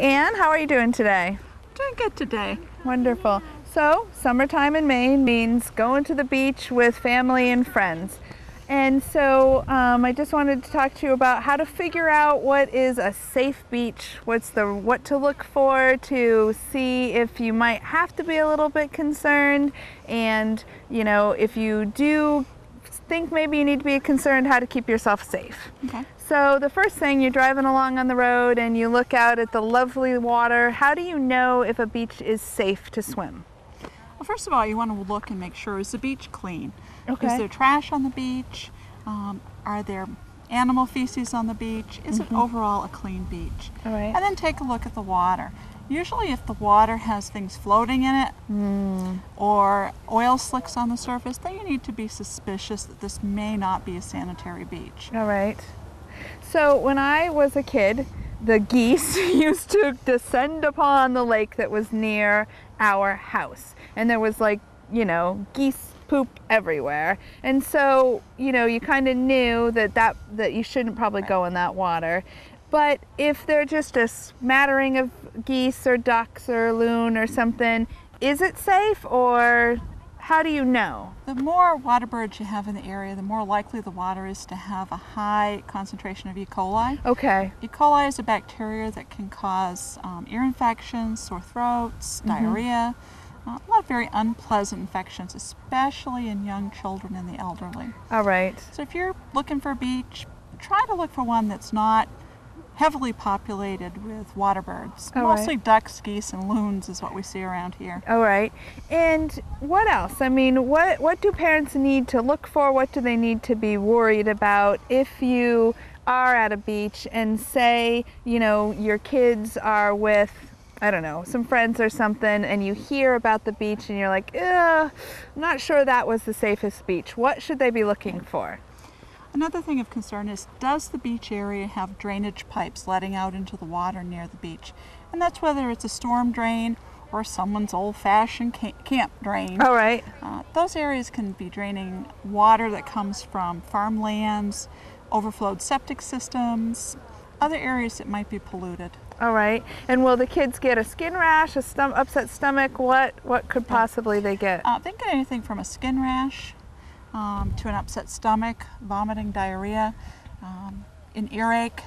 Anne, how are you doing today? Doing good today. Wonderful. So, summertime in Maine means going to the beach with family and friends. And so I just wanted to talk to you about how to figure out what is a safe beach, what to look for to see if you might have to be a little bit concerned, and if you do think maybe you need to be concerned, how to keep yourself safe. Okay. So the first thing, you're driving along on the road and you look out at the lovely water. How do you know if a beach is safe to swim? Well, first of all, you want to look and make sure, is the beach clean? Okay. Is there trash on the beach? Are there animal feces on the beach? Is it overall a clean beach? All right. And then take a look at the water. Usually if the water has things floating in it or oil slicks on the surface, then you need to be suspicious that this may not be a sanitary beach. All right. So when I was a kid, the geese used to descend upon the lake that was near our house. And there was geese poop everywhere. And so, you kind of knew that you shouldn't probably go in that water. But if they're just a smattering of geese or ducks or loon or something, is it safe, or how do you know? The more water birds you have in the area, the more likely the water is to have a high concentration of E. coli. Okay. E. coli is a bacteria that can cause ear infections, sore throats, diarrhea, a lot of very unpleasant infections, especially in young children and the elderly. All right. So if you're looking for a beach, try to look for one that's not heavily populated with water birds. Mostly ducks, geese, and loons is what we see around here. All right. And what else? I mean, what do parents need to look for? What do they need to be worried about if you are at a beach and say, your kids are with, I don't know, some friends or something, and you hear about the beach and you're like, I'm not sure that was the safest beach. What should they be looking for? Another thing of concern is, does the beach area have drainage pipes letting out into the water near the beach? And that's whether it's a storm drain or someone's old-fashioned camp drain. All right. Those areas can be draining water that comes from farmlands, overflowed septic systems, other areas that might be polluted. All right. And will the kids get a skin rash, upset stomach? What could possibly they get? They can get anything from a skin rash to an upset stomach, vomiting, diarrhea, an earache,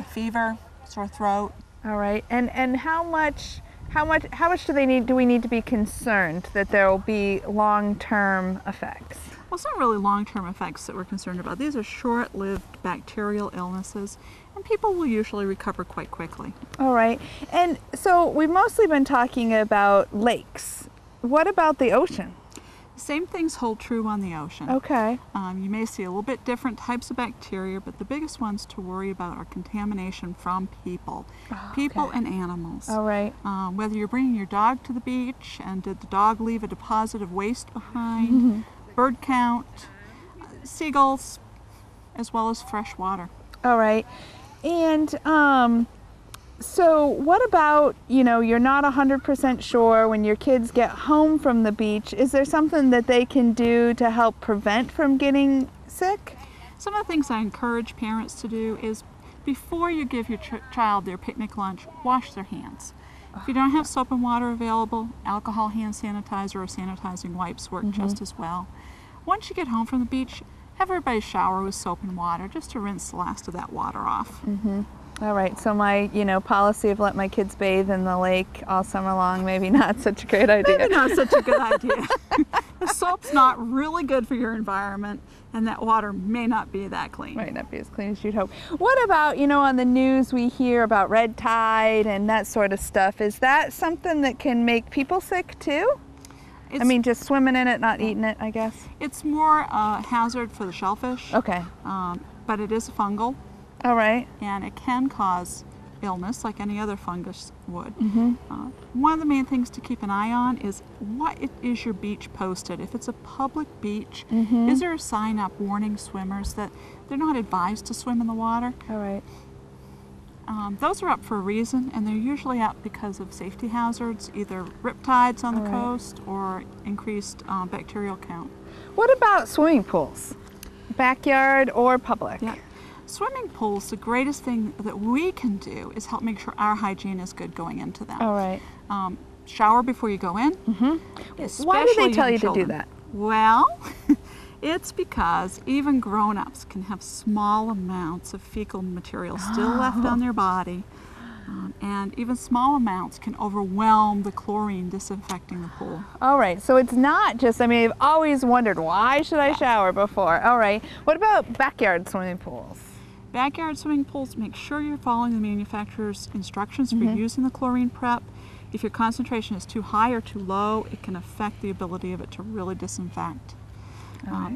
fever, sore throat. All right. And how much do we need to be concerned that there will be long-term effects? Well, it's not really long-term effects that we're concerned about. These are short-lived bacterial illnesses, and people will usually recover quite quickly. All right. And so we've mostly been talking about lakes. What about the ocean? Same things hold true on the ocean. Okay. You may see a little bit different types of bacteria, but the biggest ones to worry about are contamination from people. People and animals. All right. Whether you're bringing your dog to the beach, and did the dog leave a deposit of waste behind, bird count, seagulls, as well as fresh water. All right. And so what about, you're not 100% sure when your kids get home from the beach. Is there something that they can do to help prevent from getting sick? Some of the things I encourage parents to do is, before you give your child their picnic lunch, wash their hands. If you don't have soap and water available, alcohol hand sanitizer or sanitizing wipes work just as well. Once you get home from the beach, have everybody shower with soap and water just to rinse the last of that water off. All right, so my, policy of let my kids bathe in the lake all summer long, maybe not such a great idea. Maybe not such a good idea. The soap's not really good for your environment, and that water may not be that clean. Might not be as clean as you'd hope. What about, on the news we hear about red tide and that sort of stuff. Is that something that can make people sick too? Just swimming in it, not eating it, I guess. It's more a hazard for the shellfish. Okay. But it is fungal. All right. And it can cause illness like any other fungus would. One of the main things to keep an eye on is, what is your beach posted? If it's a public beach, is there a sign up warning swimmers that they're not advised to swim in the water? All right. Those are up for a reason, and they're usually up because of safety hazards, either riptides on the coast or increased bacterial count. What about swimming pools? Backyard or public? Yeah. Swimming pools, the greatest thing that we can do is help make sure our hygiene is good going into them. All right. Shower before you go in. Why do they tell you to do children. that? Well, it's because even grown-ups can have small amounts of fecal material still left on their body. And even small amounts can overwhelm the chlorine disinfecting the pool. All right, so it's not just, I mean, I've always wondered, why should I shower before? All right, what about backyard swimming pools? Backyard swimming pools, make sure you're following the manufacturer's instructions for using the chlorine prep. If your concentration is too high or too low, it can affect the ability of it to really disinfect.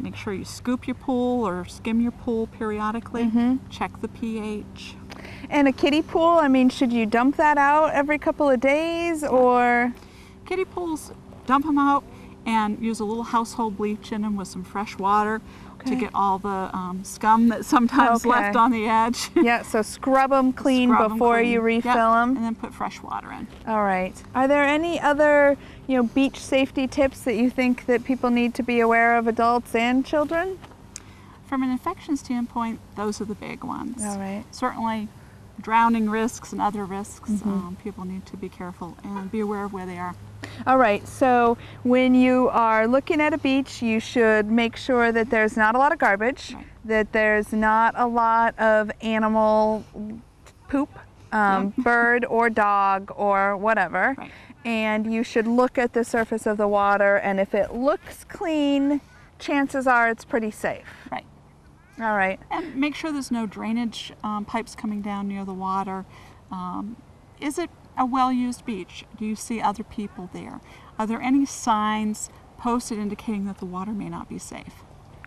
Make sure you scoop your pool or skim your pool periodically. Check the pH. And a kiddie pool, I mean, should you dump that out every couple of days or? Kiddie pools, dump them out and use a little household bleach in them with some fresh water to get all the scum that's sometimes left on the edge. Yeah, so scrub them clean before you refill them. And then put fresh water in. All right. Are there any other, beach safety tips that you think that people need to be aware of, adults and children? From an infection standpoint, those are the big ones. All right. Certainly drowning risks and other risks, people need to be careful and be aware of where they are. All right, so when you are looking at a beach, you should make sure that there's not a lot of garbage, that there's not a lot of animal poop, bird or dog or whatever, and you should look at the surface of the water, and if it looks clean, chances are it's pretty safe. Right. All right. And make sure there's no drainage pipes coming down near the water. Is it a well-used beach? Do you see other people there? Are there any signs posted indicating that the water may not be safe?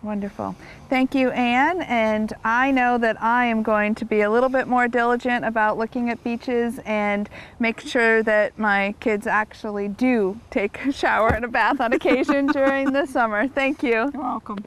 Wonderful. Thank you, Anne. And I know that I am going to be a little bit more diligent about looking at beaches and make sure that my kids actually do take a shower and a bath on occasion during the summer. Thank you. You're welcome.